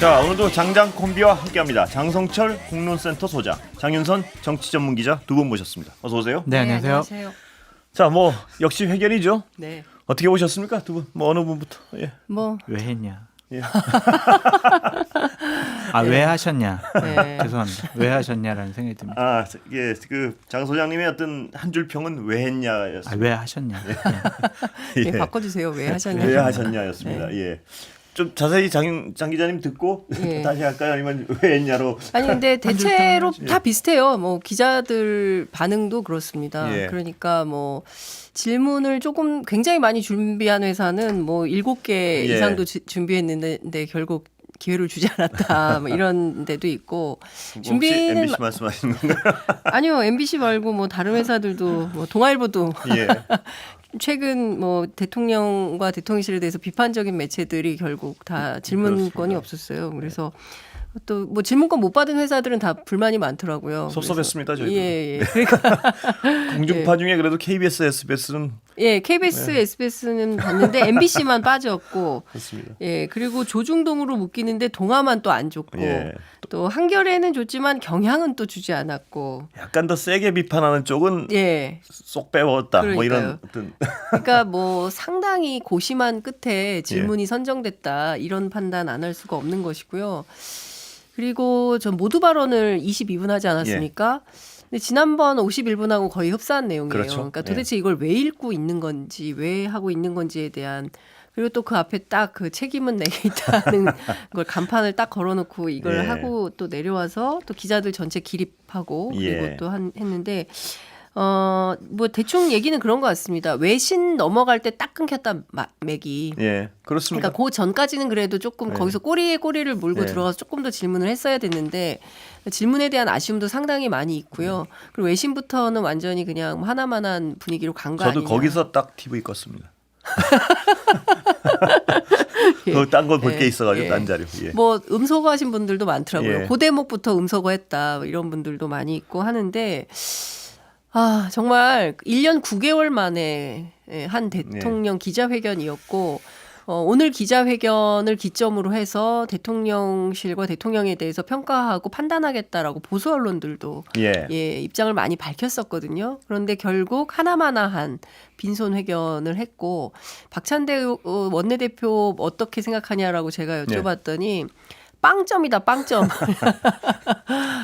자, 오늘도 장장 콤비와 함께합니다. 장성철 공론센터 소장, 장윤선 정치전문기자 두 분 모셨습니다. 어서 오세요. 네, 안녕하세요. 자, 뭐 역시 회견이죠. 네. 어떻게 오셨습니까, 두 분? 뭐 어느 분부터? 예. 뭐 왜 했냐? 예. 왜 하셨냐? 네. 죄송합니다. 왜 하셨냐라는 생각이 듭니다. 아, 예, 그 장 소장님의 어떤 한 줄 평은 왜 했냐였습니다. 왜 하셨냐? 예, 바꿔주세요. 왜 하셨냐? 왜 하셨냐였습니다. 예. 좀 자세히 장 기자님 듣고 예. 다시 할까요? 아니면 왜 했냐로? 아니 근데 대체로 다 비슷해요. 뭐 기자들 반응도 그렇습니다. 예. 그러니까 뭐 질문을 조금 굉장히 많이 준비한 회사는 뭐 7개 예. 이상도 준비했는데 결국 기회를 주지 않았다. 뭐 이런 데도 있고 혹시 준비는 MBC 말씀하시는 건가요? 아니요. MBC 말고 뭐 다른 회사들도 뭐 동아일보도 예. 최근 뭐 대통령과 대통령실에 대해서 비판적인 매체들이 결국 다 질문권이 그렇습니다. 없었어요. 그래서 또 뭐 질문권 못 받은 회사들은 다 불만이 많더라고요. 섭섭했습니다, 그래서- 저희도. 예, 예. 그러니까 공중파 중에 그래도 KBS, SBS는 예, KBS, SBS는 봤는데 MBC만 빠졌고, 그렇습니다. 예, 그리고 조중동으로 묶이는데 동아만 또 안 줬고, 예. 또 한겨레는 줬지만 경향은 또 주지 않았고, 약간 더 세게 비판하는 쪽은 예. 쏙 빼먹었다. 뭐 이런 그러니까요. 어떤 그러니까 뭐 상당히 고심한 끝에 질문이 선정됐다 이런 판단 안 할 수가 없는 것이고요. 그리고 전 모두 발언을 22분 하지 않았습니까? 근데 지난번 51분하고 거의 흡사한 내용이에요. 그렇죠. 그러니까 도대체 이걸 왜 읽고 있는 건지, 왜 하고 있는 건지에 대한 그리고 또 그 앞에 딱 그 책임은 내게 있다는 걸 간판을 딱 걸어놓고 이걸 예. 하고 또 내려와서 또 기자들 전체 기립하고 그리고 예. 또 했는데 뭐 대충 얘기는 그런 것 같습니다. 외신 넘어갈 때 딱 끊겼다 맥이. 예, 그렇습니다. 그러니까 그 전까지는 그래도 조금 네. 거기서 꼬리에 꼬리를 물고 네. 들어가서 조금 더 질문을 했어야 됐는데 질문에 대한 아쉬움도 상당히 많이 있고요. 그리고 외신부터는 완전히 그냥 하나만한 분위기로 간 거 저도 아니냐. 거기서 딱 TV 껐습니다. 딴거 볼 게 있어가지고 딴 자료. 예. 뭐 음소거하신 분들도 많더라고요. 예. 그 대목부터 음소거했다 뭐 이런 분들도 많이 있고 하는데 아 정말 1년 9개월 만에 한 대통령 기자회견이었고 오늘 기자회견을 기점으로 해서 대통령실과 대통령에 대해서 평가하고 판단하겠다라고 보수 언론들도 예. 입장을 많이 밝혔었거든요. 그런데 결국 하나마나한 빈손 회견을 했고 박찬대 원내대표 어떻게 생각하냐라고 제가 여쭤봤더니 빵점이다 빵점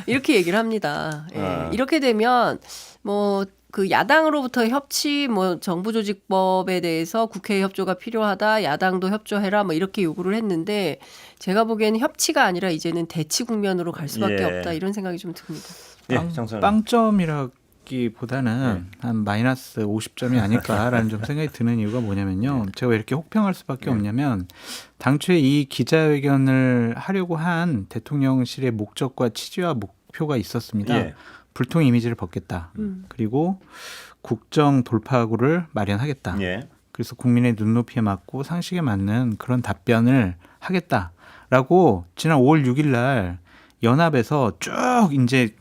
이렇게 얘기를 합니다. 예. 이렇게 되면 뭐 그 야당으로부터 협치 뭐 정부조직법에 대해서 국회 협조가 필요하다 야당도 협조해라 뭐 이렇게 요구를 했는데 제가 보기에는 협치가 아니라 이제는 대치 국면으로 갈 수밖에 예. 없다 이런 생각이 좀 듭니다. 예, 장소영. 빵점이라기보다는 한 마이너스 50점이 아닐까라는 좀 생각이 드는 이유가 뭐냐면요. 제가 왜 이렇게 혹평할 수밖에 없냐면 당초에 이 기자회견을 하려고 한 대통령실의 목적과 취지와 목표가 있었습니다. 예. 불통 이미지를 벗겠다. 그리고 국정 돌파구를 마련하겠다. 예. 그래서 국민의 눈높이에 맞고 상식에 맞는 그런 답변을 하겠다라고 지난 5월 6일 날 연합에서 쭉 이제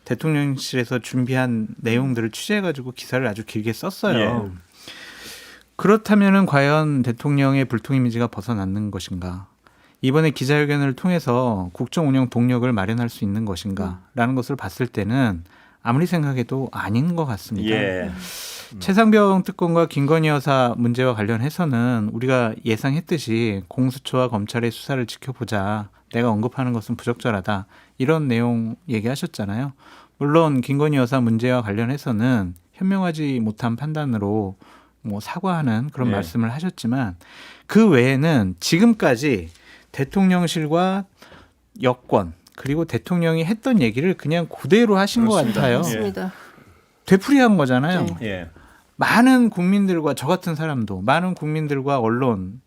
대통령실에서 준비한 내용들을 취재해가지고 기사를 아주 길게 썼어요. 예. 그렇다면은 과연 대통령의 불통 이미지가 벗어나는 것인가? 이번에 기자회견을 통해서 국정 운영 동력을 마련할 수 있는 것인가라는 것을 봤을 때는 아무리 생각해도 아닌 것 같습니다. 예. 최상병 특검과 김건희 여사 문제와 관련해서는 우리가 예상했듯이 공수처와 검찰의 수사를 지켜보자. 내가 언급하는 것은 부적절하다. 이런 내용 얘기하셨잖아요. 물론 김건희 여사 문제와 관련해서는 현명하지 못한 판단으로 뭐 사과하는 그런 예. 말씀을 하셨지만 그 외에는 지금까지 대통령실과 여권 그리고 대통령이 했던 얘기를 그냥 그대로 하신 그렇습니다. 것 같아요. 예. 맞습니다. 되풀이한 거잖아요. 네. 예. 많은 국민들과 저 같은 사람도 많은 국민들과 언론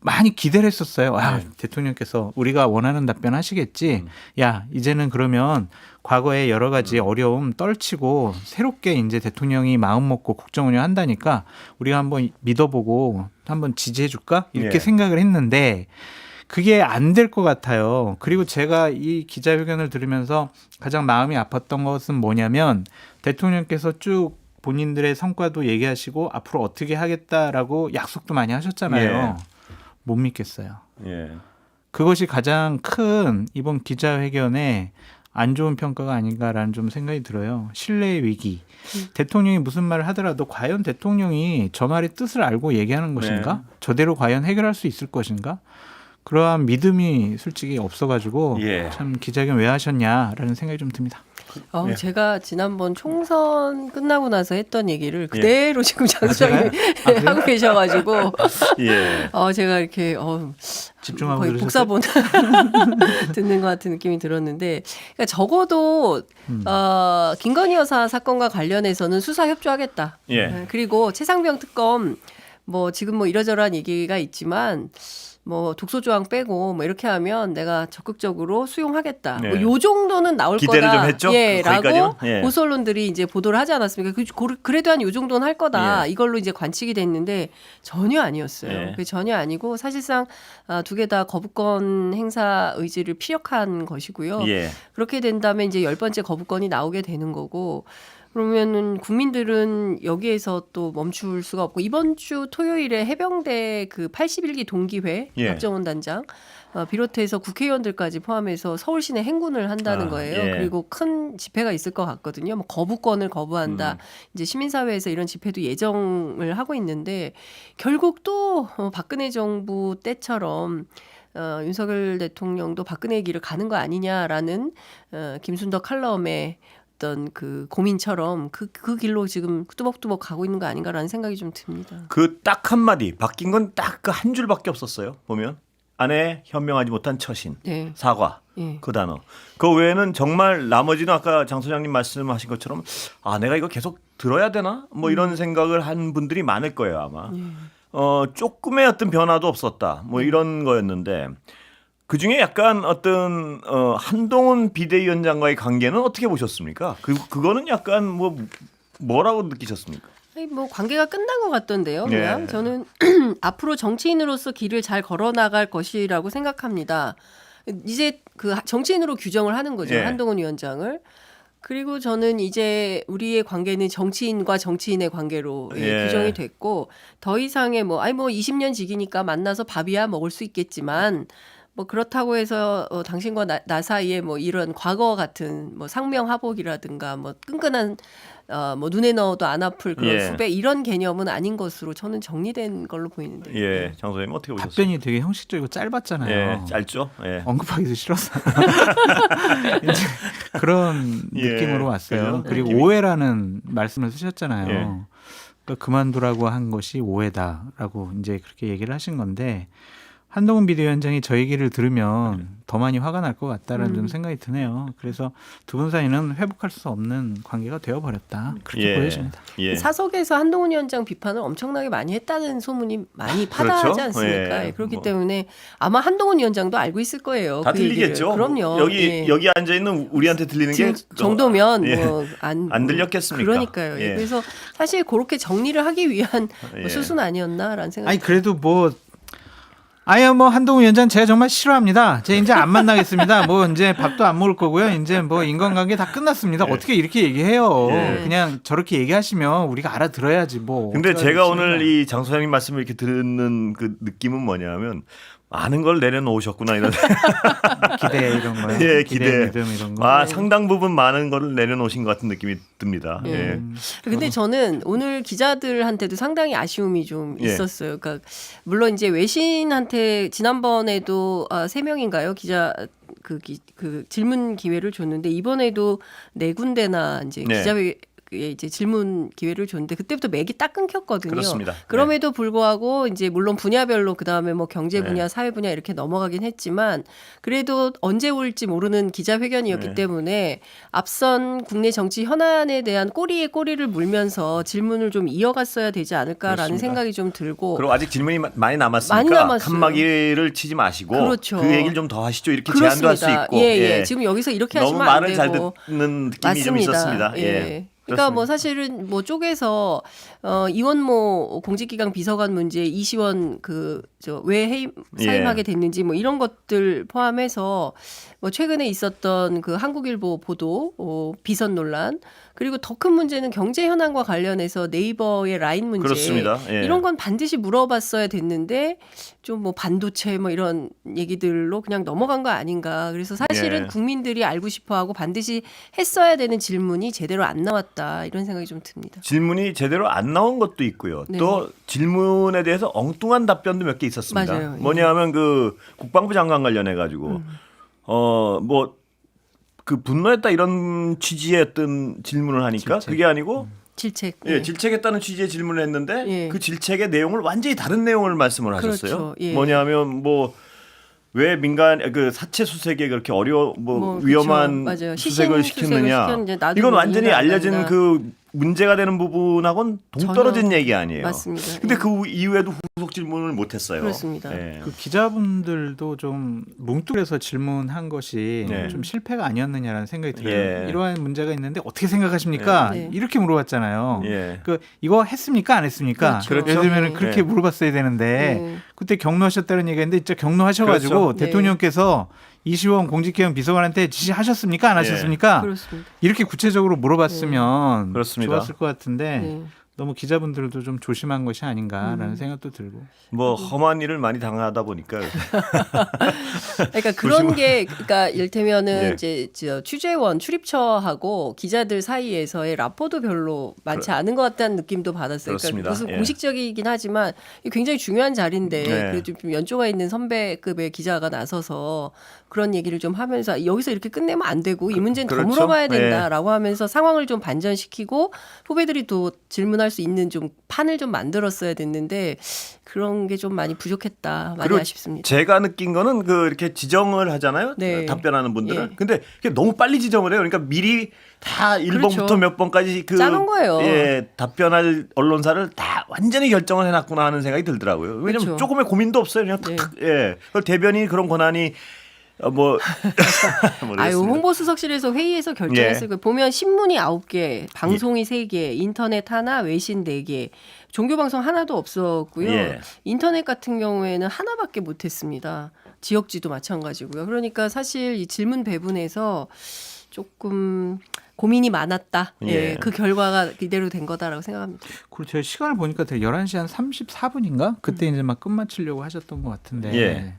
많이 기대를 했었어요. 아, 대통령께서 우리가 원하는 답변 하시겠지. 야, 이제는 그러면 과거에 여러 가지 어려움 떨치고 새롭게 이제 대통령이 마음 먹고 국정 운영한다니까 우리가 한번 믿어보고 한번 지지해 줄까? 이렇게 예. 생각을 했는데 그게 안 될 것 같아요. 그리고 제가 이 기자회견을 들으면서 가장 마음이 아팠던 것은 뭐냐면 대통령께서 쭉 본인들의 성과도 얘기하시고 앞으로 어떻게 하겠다라고 약속도 많이 하셨잖아요. 못 믿겠어요. 예. 그것이 가장 큰 이번 기자회견의 안 좋은 평가가 아닌가라는 좀 생각이 들어요. 신뢰의 위기. 대통령이 무슨 말을 하더라도 과연 대통령이 저 말의 뜻을 알고 얘기하는 것인가? 저대로 과연 해결할 수 있을 것인가? 그러한 믿음이 솔직히 없어가지고 참 기자회견 왜 하셨냐라는 생각이 좀 듭니다. 제가 지난번 총선 끝나고 나서 했던 얘기를 그대로 지금 장 소장님이 하고 계셔가지고 제가 이렇게 집중하고 거의 복사본 듣는 것 같은 느낌이 들었는데, 그러니까 적어도 김건희 여사 사건과 관련해서는 수사 협조하겠다. 그리고 최상병 특검 뭐 지금 뭐 이러저러한 얘기가 있지만 뭐 독소조항 빼고 뭐 이렇게 하면 내가 적극적으로 수용하겠다. 뭐 요 정도는 나올 기대를 거다. 좀 했죠? 라고 보수 언론들이 이제 보도를 하지 않았습니까? 그래도 한 요 정도는 할 거다. 이걸로 이제 관측이 됐는데 전혀 아니었어요. 그게 전혀 아니고 사실상 두 개 다 거부권 행사 의지를 피력한 것이고요. 그렇게 된다면 이제 10번째 거부권이 나오게 되는 거고, 그러면은 국민들은 여기에서 또 멈출 수가 없고, 이번 주 토요일에 해병대 그 81기 동기회 박정원 단장 비롯해서 국회의원들까지 포함해서 서울 시내 행군을 한다는 거예요. 그리고 큰 집회가 있을 것 같거든요. 뭐 거부권을 거부한다. 이제 시민사회에서 이런 집회도 예정을 하고 있는데, 결국 또 박근혜 정부 때처럼 윤석열 대통령도 박근혜의 길을 가는 거 아니냐라는 김순덕 칼럼에 어떤 그 고민처럼 그 길로 지금 뚜벅뚜벅 가고 있는 거 아닌가라는 생각이 좀 듭니다. 그 딱 한마디 바뀐 건 딱 그 한 줄밖에 없었어요. 보면 아내 현명하지 못한 처신, 사과 그 단어. 그 외에는 정말 나머지는 아까 장 소장님 말씀하신 것처럼 내가 이거 계속 들어야 되나? 뭐 이런 생각을 한 분들이 많을 거예요 아마. 조금의 어떤 변화도 없었다. 뭐 이런 거였는데. 그 중에 약간 어떤 한동훈 비대위원장과의 관계는 어떻게 보셨습니까? 그거는 약간 뭐라고 느끼셨습니까? 아니, 뭐 관계가 끝난 것 같던데요. 그냥 저는 앞으로 정치인으로서 길을 잘 걸어 나갈 것이라고 생각합니다. 이제 그 정치인으로 규정을 하는 거죠. 한동훈 위원장을. 그리고 저는 이제 우리의 관계는 정치인과 정치인의 관계로 규정이 됐고, 더 이상의 뭐 20년 지기니까 만나서 밥이야 먹을 수 있겠지만, 뭐 그렇다고 해서 당신과 나 사이에 뭐 이런 과거 같은 뭐 상명하복이라든가 뭐 끈끈한 뭐 눈에 넣어도 안 아플 그런 후배 이런 개념은 아닌 것으로 저는 정리된 걸로 보이는데. 장 소장님 어떻게 보셨어요? 답변이 되게 형식적이고 짧았잖아요. 짧죠. 언급하기도 싫었어요. 이제 그런 느낌으로 왔어요. 그리고 오해라는 말씀을 쓰셨잖아요. 그러니까 그만두라고 한 것이 오해다라고 이제 그렇게 얘기를 하신 건데, 한동훈 비대위원장이 저 얘기를 들으면 더 많이 화가 날 것 같다라는 좀 생각이 드네요. 그래서 두 분 사이는 회복할 수 없는 관계가 되어버렸다. 그렇게 보여집니다. 사석에서 한동훈 위원장 비판을 엄청나게 많이 했다는 소문이 많이 파다하지 않습니까? 그렇기 때문에 아마 한동훈 위원장도 알고 있을 거예요. 다 그 들리겠죠. 그럼요. 여기 앉아 있는 우리한테 들리는 게 정도면 뭐 안 들렸겠습니까? 그러니까요. 그래서 사실 그렇게 정리를 하기 위한 수순 아니었나라는 생각이. 아니 그래도 뭐. 뭐 한동훈 위원장 제가 정말 싫어합니다. 제가 이제 안 만나겠습니다. 뭐 이제 밥도 안 먹을 거고요. 이제 뭐 인간관계 다 끝났습니다. 어떻게 이렇게 얘기해요? 그냥 저렇게 얘기하시면 우리가 알아들어야지 뭐. 근데 제가 오늘 이 장 소장님 말씀을 이렇게 듣는 그 느낌은 뭐냐면 많은 걸 내려놓으셨구나 이런 기대 이런 거. 기대 믿음 이런 거. 상당 부분 많은 거를 내려놓으신 것 같은 느낌이 듭니다. 근데 저는 오늘 기자들한테도 상당히 아쉬움이 좀 있었어요. 그러니까 물론 이제 외신한테 지난번에도 3명인가요? 기자 그 질문 기회를 줬는데, 이번에도 4군데나 이제 기자회 이제 질문 기회를 줬는데 그때부터 맥이 딱 끊겼거든요. 그렇습니다. 그럼에도 불구하고 이제 물론 분야별로 그다음에 뭐 경제 분야, 사회 분야 이렇게 넘어가긴 했지만, 그래도 언제 올지 모르는 기자회견이었기 때문에 앞선 국내 정치 현안에 대한 꼬리에 꼬리를 물면서 질문을 좀 이어갔어야 되지 않을까라는 그렇습니다. 생각이 좀 들고. 그리고 아직 질문이 많이 남았으니까 칸막이를 치지 마시고 그렇죠. 그 얘기를 좀 더 하시죠. 이렇게 그렇습니다. 제안도 할 수 있고. 지금 여기서 이렇게 너무 하시면 안 말을 되고. 잘 듣는 느낌이 좀 있었습니다. 그러니까 뭐 사실은 뭐 쪽에서 이원모 공직기강 비서관 문제 이시원 왜 사임하게 됐는지 뭐 이런 것들 포함해서 뭐 최근에 있었던 그 한국일보 보도 비선 논란 그리고 더 큰 문제는 경제 현안과 관련해서 네이버의 라인 문제 그렇습니다. 예. 이런 건 반드시 물어봤어야 됐는데 좀 뭐 반도체 뭐 이런 얘기들로 그냥 넘어간 거 아닌가. 그래서 사실은 예. 국민들이 알고 싶어하고 반드시 했어야 되는 질문이 제대로 안 나왔다 이런 생각이 좀 듭니다. 질문이 제대로 안 나온 것도 있고요. 네. 또 질문에 대해서 엉뚱한 답변도 몇 개 있었습니다. 맞아요. 뭐냐면 그 국방부 장관 관련해 가지고 뭐 그 분노했다 이런 취지의 어떤 질문을 하니까 질책. 그게 아니고 질책. 예, 질책했다는 취지의 질문을 했는데 예. 그 질책의 내용을 완전히 다른 내용을 말씀을 하셨어요. 그렇죠. 예. 뭐냐면 뭐 왜 민간 그 사체 수색에 그렇게 뭐 위험한 맞아요. 수색을 시켰느냐. 시켰는데 나도 이건 뭐 완전히 이해가 안 알려진 간다. 그 문제가 되는 부분하고는 동떨어진 전혀 얘기 아니에요. 맞습니다. 근데 예. 그 이후에도 후속 질문을 못 했어요. 그렇습니다. 예. 그 기자분들도 좀 뭉뚱그려서 질문한 것이 네. 좀 실패가 아니었느냐라는 생각이 들어요. 예. 이러한 문제가 있는데 어떻게 생각하십니까? 네. 이렇게 물어봤잖아요. 예. 그 이거 했습니까? 안 했습니까? 그렇죠. 예를 들면 그렇죠. 그렇게 네. 물어봤어야 되는데 네. 그때 경로하셨다는 얘기인데 진짜 경로하셔가지고 그렇죠. 네. 대통령께서 이시원 공직기강 비서관한테 지시하셨습니까? 안 하셨습니까? 그렇습니다. 이렇게 구체적으로 물어봤으면 그렇습니다. 좋았을 것 같은데 네. 너무 기자분들도 좀 조심한 것이 아닌가라는 생각도 들고. 뭐 험한 일을 많이 당하다 보니까 그러니까 그런 게 그러니까 이를테면은 예. 이제 취재원 출입처하고 기자들 사이에서의 라포도 별로 많지 않은 것 같다는 느낌도 받았어요. 그렇습니다. 그러니까 무슨 예. 공식적이긴 하지만 이게 굉장히 중요한 자리인데 네. 그래도 좀 연조가 있는 선배급의 기자가 나서서 그런 얘기를 좀 하면서 여기서 이렇게 끝내면 안 되고 이 문제는 더 그렇죠. 물어봐야 예. 된다라고 하면서 상황을 좀 반전시키고 후배들이 또 질문할 수 있는 좀 판을 좀 만들었어야 됐는데 그런 게 좀 많이 부족했다. 많이 그리고 아쉽습니다. 제가 느낀 거는 그 이렇게 지정을 하잖아요. 네. 답변하는 분들은. 예. 근데 그게 너무 빨리 지정을 해요. 그러니까 미리 다 1번부터 그렇죠. 몇 번까지 그 짜놓은 거예요. 예, 답변할 언론사를 다 완전히 결정을 해놨구나 하는 생각이 들더라고요. 왜냐면 그렇죠. 조금의 고민도 없어요. 그냥 네. 탁탁. 예. 그걸 대변인 그런 권한이 뭐 아유, 모르겠습니다. 홍보수석실에서 회의에서 결정했을 거예요. 보면 신문이 9개, 방송이 3개, 인터넷 하나, 외신 4개, 종교방송 하나도 없었고요. 예. 인터넷 같은 경우에는 하나밖에 못했습니다. 지역지도 마찬가지고요. 그러니까 사실 이 질문 배분에서 조금 고민이 많았다. 예. 예. 그 결과가 이대로 된 거다라고 생각합니다. 그리고 제가 시간을 보니까 되게 11시 한 34분인가? 그때 이제 막 끝마치려고 하셨던 것 같은데. 예.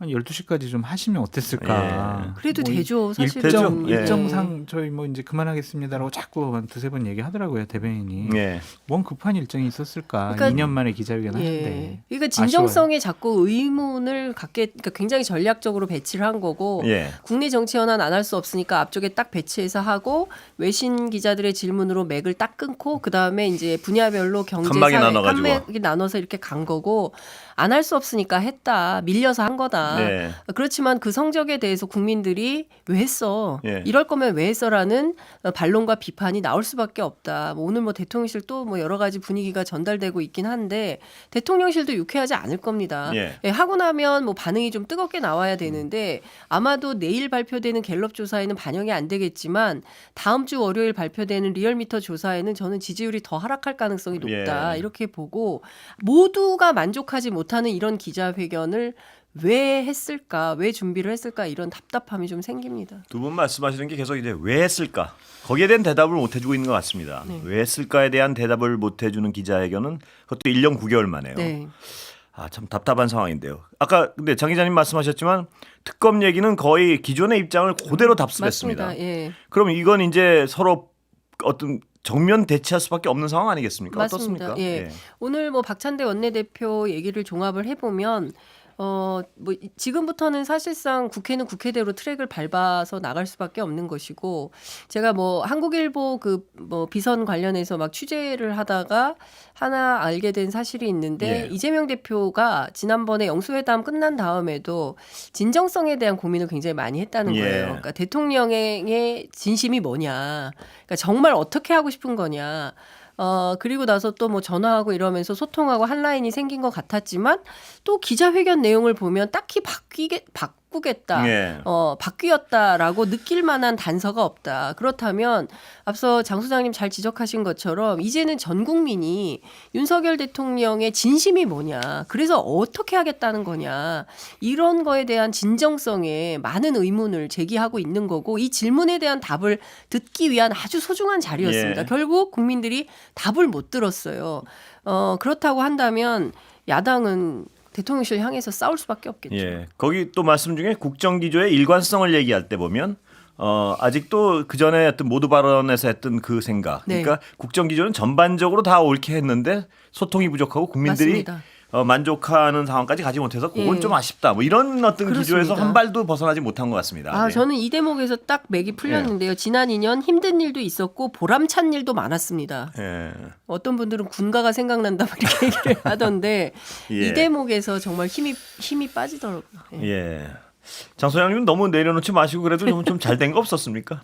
한 12시까지 좀 하시면 어땠을까? 그래도 뭐 되죠. 사실은. 되죠. 예. 일정상 저희 뭐 이제 그만하겠습니다라고 자꾸 한 두세 번 얘기하더라고요, 대변인이. 예. 뭔 급한 일정이 있었을까? 그러니까 2년 만에 기자회견 예. 하는데. 그러니까 진정성에 자꾸 의문을 갖게 그러니까 굉장히 전략적으로 배치를 한 거고 예. 국내 정치 현안 안 할 수 없으니까 앞쪽에 딱 배치해서 하고 외신 기자들의 질문으로 맥을 딱 끊고 그다음에 이제 분야별로 경제 칸막이 사회 나눠가지고. 칸막이 나눠서 이렇게 간 거고 안 할 수 없으니까 했다. 밀려서 한 거다. 네. 그렇지만 그 성적에 대해서 국민들이 왜 했어? 예. 이럴 거면 왜 했어라는 반론과 비판이 나올 수밖에 없다. 뭐 오늘 뭐 대통령실 또 뭐 여러 가지 분위기가 전달되고 있긴 한데 대통령실도 유쾌하지 않을 겁니다. 예. 예, 하고 나면 뭐 반응이 좀 뜨겁게 나와야 되는데 아마도 내일 발표되는 갤럽 조사에는 반영이 안 되겠지만 다음 주 월요일 발표되는 리얼미터 조사에는 저는 지지율이 더 하락할 가능성이 높다. 예. 이렇게 보고 모두가 만족하지 못하는 이런 기자회견을 왜 했을까? 왜 준비를 했을까? 이런 답답함이 좀 생깁니다. 두 분 말씀하시는 게 계속 이제 왜 했을까? 거기에 대한 대답을 못 해주고 있는 것 같습니다. 네. 왜 했을까에 대한 대답을 못 해주는 기자회견은 그것도 1년 9개월 만에요. 네. 아, 참 답답한 상황인데요. 아까 근데 장 기자님 말씀하셨지만 특검 얘기는 거의 기존의 입장을 그대로 답습했습니다. 맞습니다. 예. 그럼 이건 이제 서로 어떤 정면 대치할 수밖에 없는 상황 아니겠습니까? 맞습니다. 어떻습니까? 예. 오늘 뭐 박찬대 원내대표 얘기를 종합을 해보면 뭐 지금부터는 사실상 국회는 국회대로 트랙을 밟아서 나갈 수밖에 없는 것이고 제가 뭐 한국일보 그 뭐 비선 관련해서 막 취재를 하다가 하나 알게 된 사실이 있는데 예. 이재명 대표가 지난번에 영수회담 끝난 다음에도 진정성에 대한 고민을 굉장히 많이 했다는 예. 거예요. 그러니까 대통령의 진심이 뭐냐, 그러니까 정말 어떻게 하고 싶은 거냐. 그리고 나서 또 뭐 전화하고 이러면서 소통하고 한 라인이 생긴 것 같았지만 또 기자회견 내용을 보면 딱히 바꿀 바꾸겠다, 예. 바뀌었다라고 느낄 만한 단서가 없다. 그렇다면 앞서 장 소장님 잘 지적하신 것처럼 이제는 전 국민이 윤석열 대통령의 진심이 뭐냐, 그래서 어떻게 하겠다는 거냐, 이런 거에 대한 진정성에 많은 의문을 제기하고 있는 거고, 이 질문에 대한 답을 듣기 위한 아주 소중한 자리였습니다. 예. 결국 국민들이 답을 못 들었어요. 그렇다고 한다면 야당은 대통령실 향해서 싸울 수밖에 없겠죠. 예. 거기 또 말씀 중에 국정기조의 일관성을 얘기할 때 보면 아직도 그 전에 어떤 모두 발언에서 했던 그 생각. 네. 그러니까 국정기조는 전반적으로 다 옳게 했는데 소통이 부족하고 국민들이 맞습니다. 만족하는 상황까지 가지 못해서 그건 예. 좀 아쉽다. 뭐 이런 어떤 그렇습니다. 기조에서 한 발도 벗어나지 못한 것 같습니다. 네. 저는 이 대목에서 딱 맥이 풀렸는데요. 지난 2년 힘든 일도 있었고 보람찬 일도 많았습니다. 예. 어떤 분들은 군가가 생각난다 이렇게 얘기를 하던데 예. 이 대목에서 정말 힘이 빠지더라고요. 예. 예. 장 소장님은 너무 내려놓지 마시고 그래도 좀 잘 된 거 없었습니까?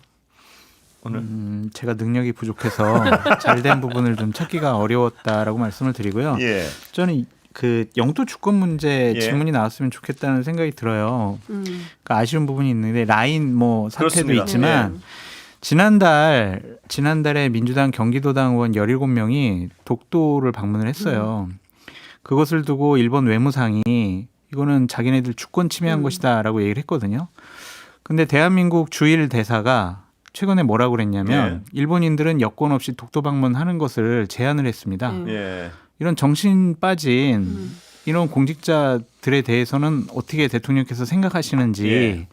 오늘 제가 능력이 부족해서 잘된 부분을 좀 찾기가 어려웠다라고 말씀을 드리고요. 예. 저는 그 영토 주권 문제 예. 질문이 나왔으면 좋겠다는 생각이 들어요. 그러니까 아쉬운 부분이 있는데 라인 뭐 사태도 그렇습니다. 있지만 지난달에 민주당 경기도당 의원 17명이 독도를 방문을 했어요. 그것을 두고 일본 외무상이 이거는 자기네들 주권 침해한 것이다라고 얘기를 했거든요. 근데 대한민국 주일 대사가 최근에 뭐라고 그랬냐면 일본인들은 여권 없이 독도 방문하는 것을 제안을 했습니다. 예. 이런 정신 빠진 이런 공직자들에 대해서는 어떻게 대통령께서 생각하시는지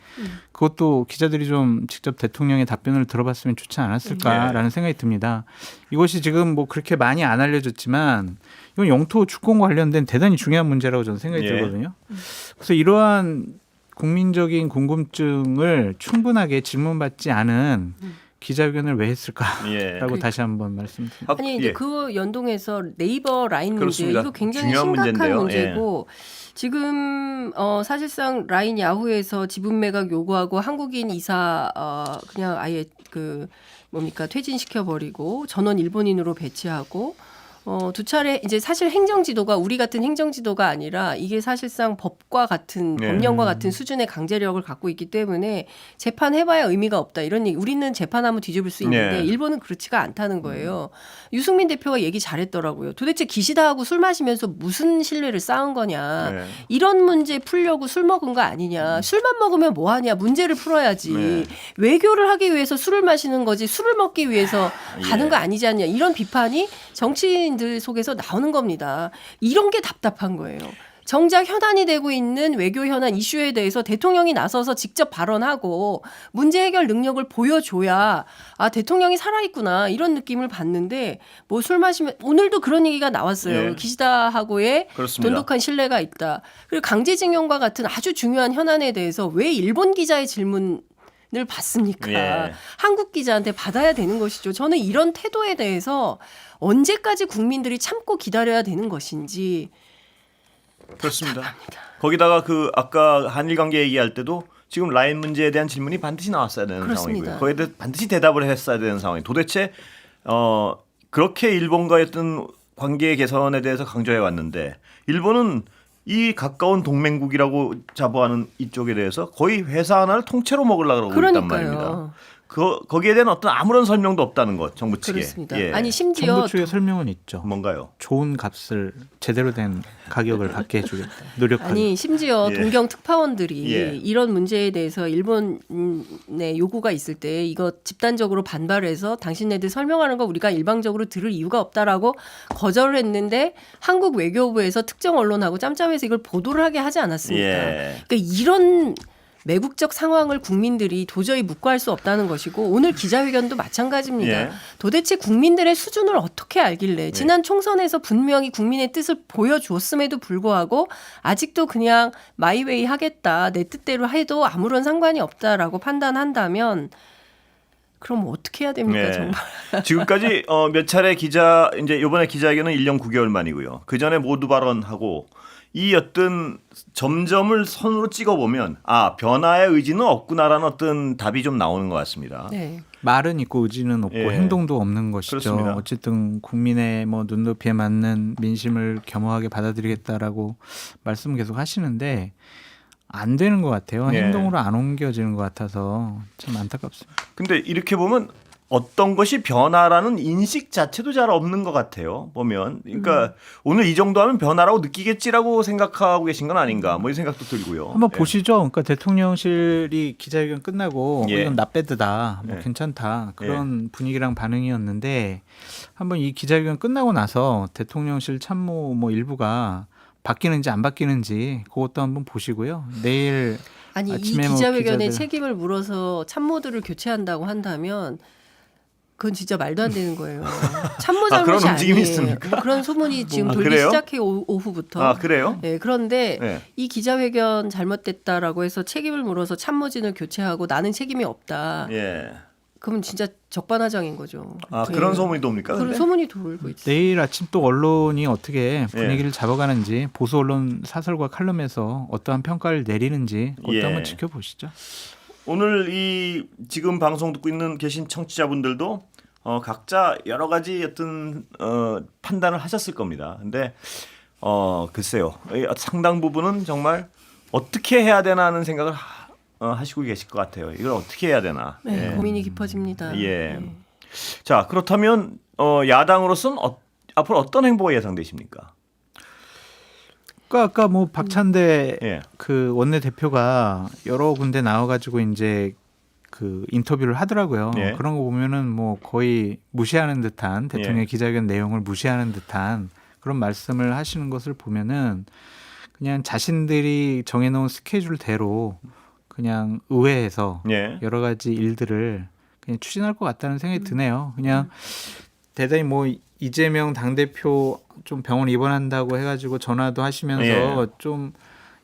그것도 기자들이 좀 직접 대통령의 답변을 들어봤으면 좋지 않았을까라는 생각이 듭니다. 이것이 지금 뭐 그렇게 많이 안 알려졌지만 이건 영토 주권과 관련된 대단히 중요한 문제라고 저는 생각이 들거든요. 그래서 이러한 국민적인 궁금증을 충분하게 질문받지 않은 기자회견을 왜 했을까라고 다시 한번 말씀드립니다. 아니 이제 그 연동해서 네이버 라인 그렇습니다. 문제 이거 굉장히 중요한 심각한 문제인데요. 문제고 지금 사실상 라인 야후에서 지분 매각 요구하고 한국인 이사 그냥 아예 그 뭡니까 퇴진시켜 버리고 전원 일본인으로 배치하고 두 차례 이제 사실 행정지도가 우리 같은 행정지도가 아니라 이게 사실상 법과 같은 법령과 같은 수준의 강제력을 갖고 있기 때문에 재판해봐야 의미가 없다 이런 얘기. 우리는 재판하면 뒤집을 수 있는데 일본은 그렇지가 않다는 거예요. 유승민 대표가 얘기 잘했더라고요. 도대체 기시다하고 술 마시면서 무슨 신뢰를 쌓은 거냐. 이런 문제 풀려고 술 먹은 거 아니냐. 술만 먹으면 뭐하냐. 문제를 풀어야지. 외교를 하기 위해서 술을 마시는 거지 술을 먹기 위해서 가는 거 아니지 않냐. 이런 비판이 정치인들 속에서 나오는 겁니다. 이런 게 답답한 거예요. 정작 현안이 되고 있는 외교 현안 이슈에 대해서 대통령이 나서서 직접 발언하고 문제 해결 능력을 보여줘야 대통령이 살아있구나 이런 느낌을 받는데 뭐 술 마시면 오늘도 그런 얘기가 나왔어요. 기시다하고의 돈독한 신뢰가 있다. 그리고 강제징용과 같은 아주 중요한 현안에 대해서 왜 일본 기자의 질문 을 받습니까? 한국 기자한테 받아야 되는 것이죠. 저는 이런 태도에 대해서 언제까지 국민들이 참고 기다려야 되는 것인지 그렇습니다. 답답합니다. 거기다가 그 아까 한일 관계 얘기할 때도 지금 라인 문제에 대한 질문이 반드시 나왔어야 되는 그렇습니다. 상황이고요. 거기에 대해 반드시 대답을 했어야 되는 상황이. 도대체 그렇게 일본과의 어떤 관계 개선에 대해서 강조해 왔는데 일본은 이 가까운 동맹국이라고 자부하는 이쪽에 대해서 거의 회사 하나를 통째로 먹으려고 그러고 있단 말입니다. 거기에 대한 어떤 아무런 설명도 없다는 것 정부 측에. 그렇습니다. 아니 심지어 정부 측의 설명은 있죠. 뭔가요? 좋은 값을 제대로 된 가격을 받게 해주겠다. 노력하는. 아니 심지어 동경 특파원들이 이런 문제에 대해서 일본의 요구가 있을 때 이거 집단적으로 반발해서 당신네들 설명하는 거 우리가 일방적으로 들을 이유가 없다라고 거절을 했는데 한국 외교부에서 특정 언론하고 짬짬해서 이걸 보도를 하게 하지 않았습니까? 그러니까 이런 매국적 상황을 국민들이 도저히 묵과할 수 없다는 것이고 오늘 기자회견도 마찬가지입니다. 도대체 국민들의 수준을 어떻게 알길래 지난 총선에서 분명히 국민의 뜻을 보여줬음에도 불구하고 아직도 그냥 마이웨이 하겠다 내 뜻대로 해도 아무런 상관이 없다라고 판단한다면 그럼 어떻게 해야 됩니까 정말. 지금까지 몇 차례 이제 이번에 기자회견은 1년 9개월 만이고요. 그 전에 모두 발언하고 이 어떤 점점을 선으로 찍어보면 변화의 의지는 없구나라는 어떤 답이 좀 나오는 것 같습니다. 말은 있고 의지는 없고 행동도 없는 것이죠. 그렇습니다. 어쨌든 국민의 뭐 눈높이에 맞는 민심을 겸허하게 받아들이겠다라고 말씀 계속 하시는데 안 되는 것 같아요. 예. 행동으로 안 옮겨지는 것 같아서 참 안타깝습니다. 근데 이렇게 보면 어떤 것이 변화라는 인식 자체도 잘 없는 것 같아요. 보면 그러니까 오늘 이 정도 하면 변화라고 느끼겠지라고 생각하고 계신 건 아닌가 뭐 이 생각도 들고요. 한번 예. 보시죠. 그러니까 대통령실이 기자회견 끝나고 예. 이건 나빼드다, 뭐 예. 괜찮다 그런 분위기랑 반응이었는데 한번 이 기자회견 끝나고 나서 대통령실 참모 뭐 일부가 바뀌는지 안 바뀌는지 그것도 한번 보시고요. 내일 아니 이 아침에 뭐 기자회견에 기자들- 책임을 물어서 참모들을 교체한다고 한다면 그건 진짜 말도 안 되는 거예요. 참모 아, 그런 잘못이 움직임이 아니에요. 있습니까? 뭐 그런 소문이 지금 아, 돌기 그래요? 시작해 오후부터. 아 그래요? 네, 그런데 네. 이 기자회견 잘못됐다라고 해서 책임을 물어서 참모진을 교체하고 나는 책임이 없다. 예. 그러면 진짜 적반하장인 거죠. 아 네. 그런 소문이 돕니까? 그런 근데? 소문이 돌고 있어요. 내일 아침 또 언론이 어떻게 예. 분위기를 잡아가는지 보수 언론 사설과 칼럼에서 어떠한 평가를 내리는지 그것도 예. 한번 지켜보시죠. 오늘 이 지금 방송 듣고 있는 계신 청취자분들도 각자 여러 가지 어떤 판단을 하셨을 겁니다. 근데 글쎄요, 상당 부분은 정말 어떻게 해야 되나 하는 생각을 하시고 계실 것 같아요. 이걸 어떻게 해야 되나. 네, 예. 고민이 깊어집니다. 예. 네. 자 그렇다면 야당으로서는 앞으로 어떤 행보가 예상되십니까? 아까 뭐 박찬대 예. 그 원내 대표가 여러 군데 나와가지고 이제 그 인터뷰를 하더라고요. 예. 그런 거 보면은 뭐 거의 무시하는 듯한 대통령 예. 기자회견 내용을 무시하는 듯한 그런 말씀을 하시는 것을 보면은 그냥 자신들이 정해놓은 스케줄대로 그냥 의회에서 예. 여러 가지 일들을 그냥 추진할 것 같다는 생각이 드네요. 그냥 대단히 뭐 이재명 당대표 좀 병원 입원한다고 해가지고 전화도 하시면서 예. 좀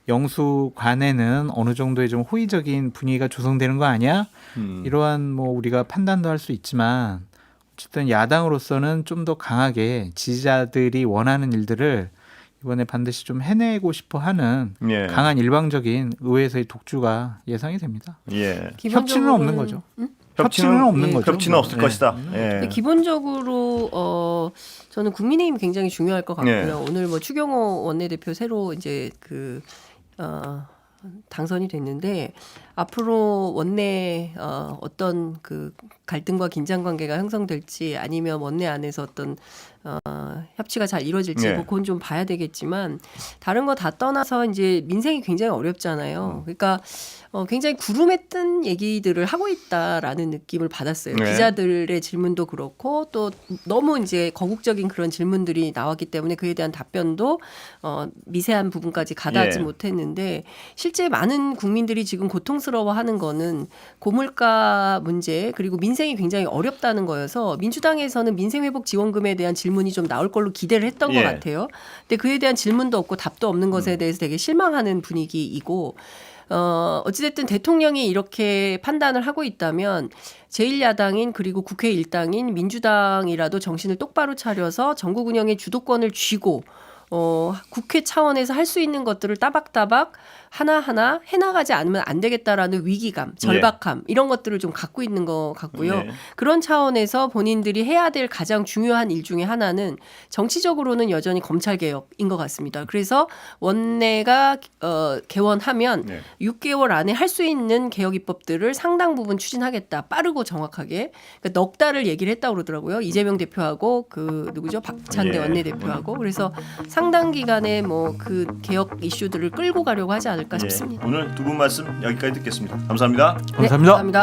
영수관에는 어느 정도의 좀 호의적인 분위기가 조성되는 거 아니야? 이러한 뭐 우리가 판단도 할 수 있지만 어쨌든 야당으로서는 좀 더 강하게 지지자들이 원하는 일들을 이번에 반드시 좀 해내고 싶어하는 예. 강한 일방적인 의회에서의 독주가 예상이 됩니다. 예. 협치는 없는 거죠. 협치는 없는 거죠. 협치는 없을 네. 것이다. 예. 근데 기본적으로 저는 국민의힘 굉장히 중요할 것 같고요. 네. 오늘 뭐 추경호 원내대표 새로 이제 당선이 됐는데 앞으로 원내 어떤 그 갈등과 긴장 관계가 형성될지 아니면 원내 안에서 어떤 협치가 잘 이루어질지 네. 뭐 그건 좀 봐야 되겠지만 다른 거 다 떠나서 이제 민생이 굉장히 어렵잖아요. 그러니까 굉장히 구름에 뜬 얘기들을 하고 있다라는 느낌을 받았어요. 네. 기자들의 질문도 그렇고 또 너무 이제 거국적인 그런 질문들이 나왔기 때문에 그에 대한 답변도 미세한 부분까지 가닿지 예. 못했는데 실제 많은 국민들이 지금 고통스러워하는 거는 고물가 문제 그리고 민생이 굉장히 어렵다는 거여서 민주당에서는 민생회복지원금에 대한 질문이 좀 나올 걸로 기대를 했던 예. 것 같아요. 근데 그에 대한 질문도 없고 답도 없는 것에 대해서 되게 실망하는 분위기이고 어찌됐든 대통령이 이렇게 판단을 하고 있다면 제1야당인 그리고 국회 일당인 민주당이라도 정신을 똑바로 차려서 전국 운영의 주도권을 쥐고 국회 차원에서 할 수 있는 것들을 따박따박 하나하나 해나가지 않으면 안 되겠다라는 위기감, 절박함 이런 것들을 좀 갖고 있는 것 같고요. 네. 그런 차원에서 본인들이 해야 될 가장 중요한 일 중에 하나는 정치적으로는 여전히 검찰개혁인 것 같습니다. 그래서 원내가 개원하면 네. 6개월 안에 할 수 있는 개혁 입법들을 상당 부분 추진하겠다. 빠르고 정확하게. 그러니까 넉 달을 얘기를 했다고 그러더라고요. 이재명 대표하고 그 누구죠? 박찬대 예. 원내대표하고. 그래서 상당 기간에 뭐 그 개혁 이슈들을 끌고 가려고 하지 않을까 싶습니다. 오늘 두 분 말씀 여기까지 듣겠습니다. 감사합니다. 네, 감사합니다. 감사합니다.